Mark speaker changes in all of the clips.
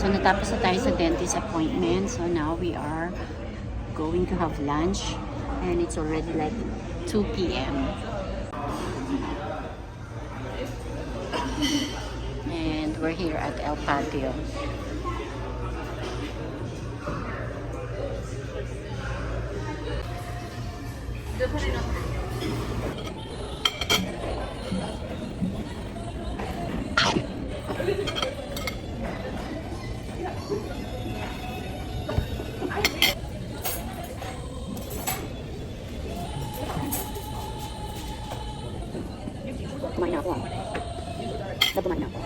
Speaker 1: So, natapos na tayo sa dentist appointment. So, now we are going to have lunch. And it's already like 2 p.m. And we're here at El Patio. Kumain na ako. Kumain na ako.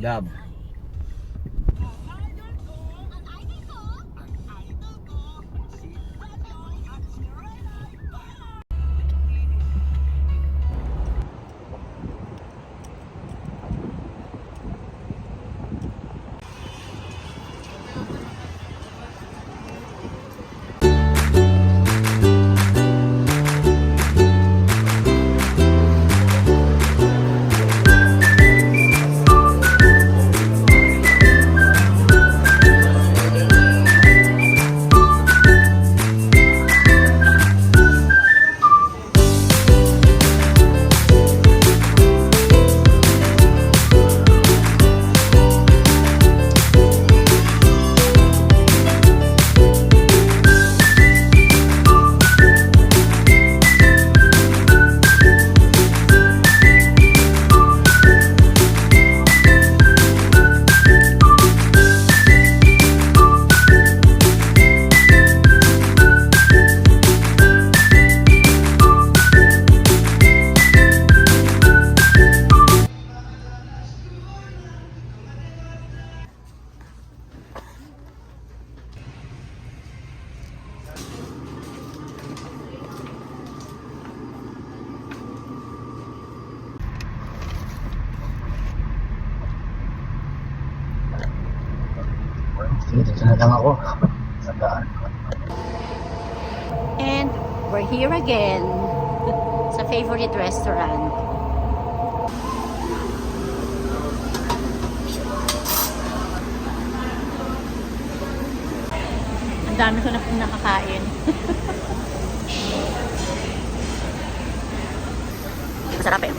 Speaker 2: Dab. Dito na lang ako. Sandaan.
Speaker 1: And we're here again sa favorite restaurant. Ang dami ko na nakakain. Masarap eh.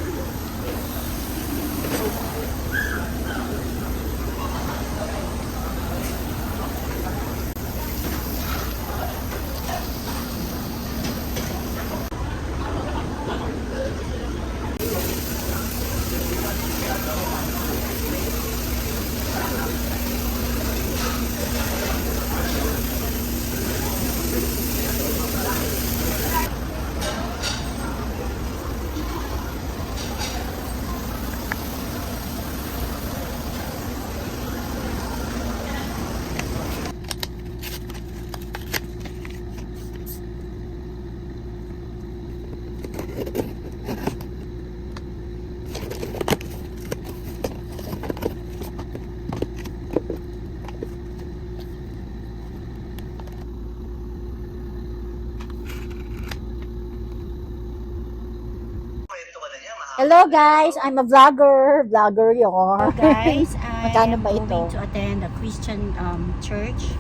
Speaker 3: Hello guys, I'm a vlogger. Vlogger yun.
Speaker 1: So guys,
Speaker 3: Magkano
Speaker 1: I'm
Speaker 3: ba ito?
Speaker 1: going to attend a Christian church.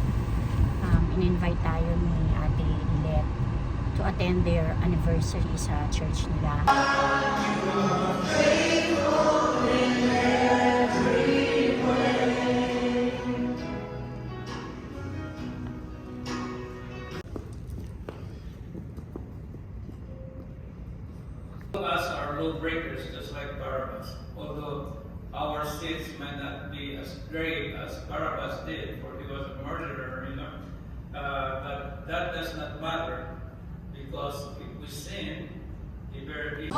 Speaker 1: In-invite tayo ni Ate Lilet to attend their anniversary sa church nila.
Speaker 4: Us are rule breakers, just like Barabbas. Although our sins might not be as great as Barabbas did, for he was a murderer, but that does not matter, because if we sin, he bear it.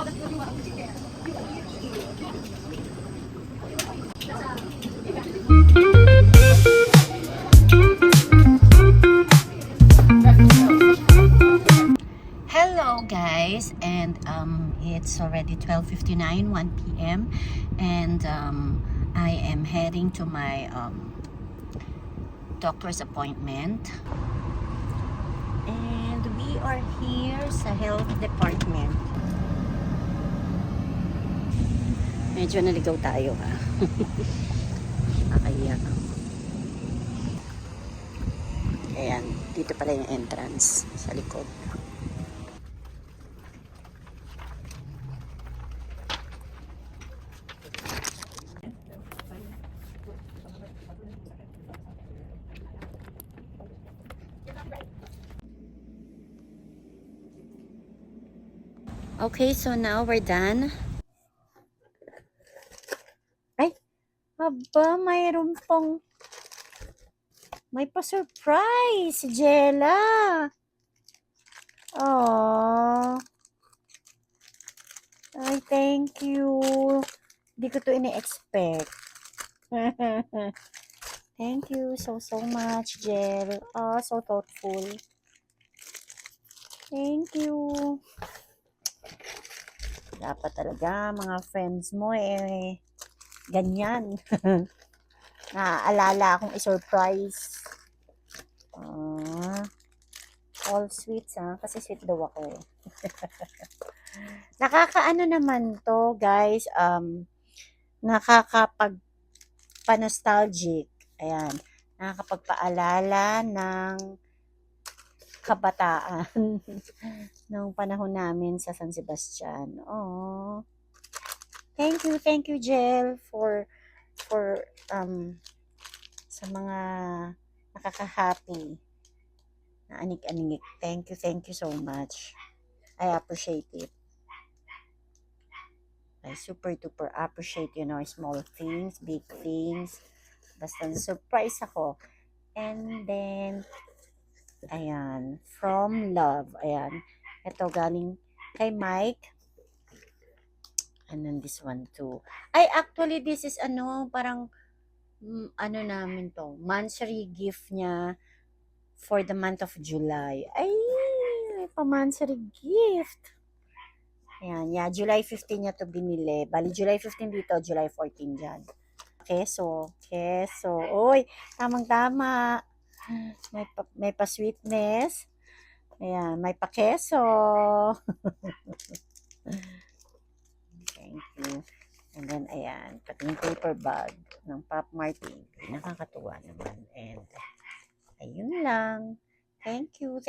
Speaker 1: It's already 12:59, 1 p.m. And I am heading to my doctor's appointment. And we are here sa health department. Medyo naligaw tayo ha. Nakakahiya. Ayan, dito pala yung entrance sa likod. Okay, so now we're done. Ay, aba, mayroon pong may pa-surprise si Jella. Oh. Ay, thank you. Hindi ko to ini-expect. Thank you so much, Jel. Oh, so thoughtful. Thank you. Dapat talaga mga friends mo ganyan. Naaalala akong i-surprise. All sweets kasi sweet daw ako. Nakakaano naman to, guys. Nakakapagpa-nostalgic. Ayan. Nakakapagpaalala ng kabataan nung panahon namin sa San Sebastian. Oh. Thank you, Jel, for sa mga nakaka-happy na anik-anik. Thank you so much. I appreciate it. I super duper appreciate, small things, big things. Basta surprise ako. And then, ayan, from love. Ayan. Ito galing kay Mike. And then this one too. Ay, actually, this is parang, namin to. Monthly gift niya for the month of July. Ay, may pa-monthly gift. Ayan, yeah, July 15 niya to binili. Bali, July 15 dito, July 14 dyan. Keso. Uy, tamang-tama. May pa-sweetness. Ayan, may pa-keso. Thank you. And then, ayan, pati yung paper bag ng Pop Martin. Nakakatuwa naman. And, ayun lang. Thank you.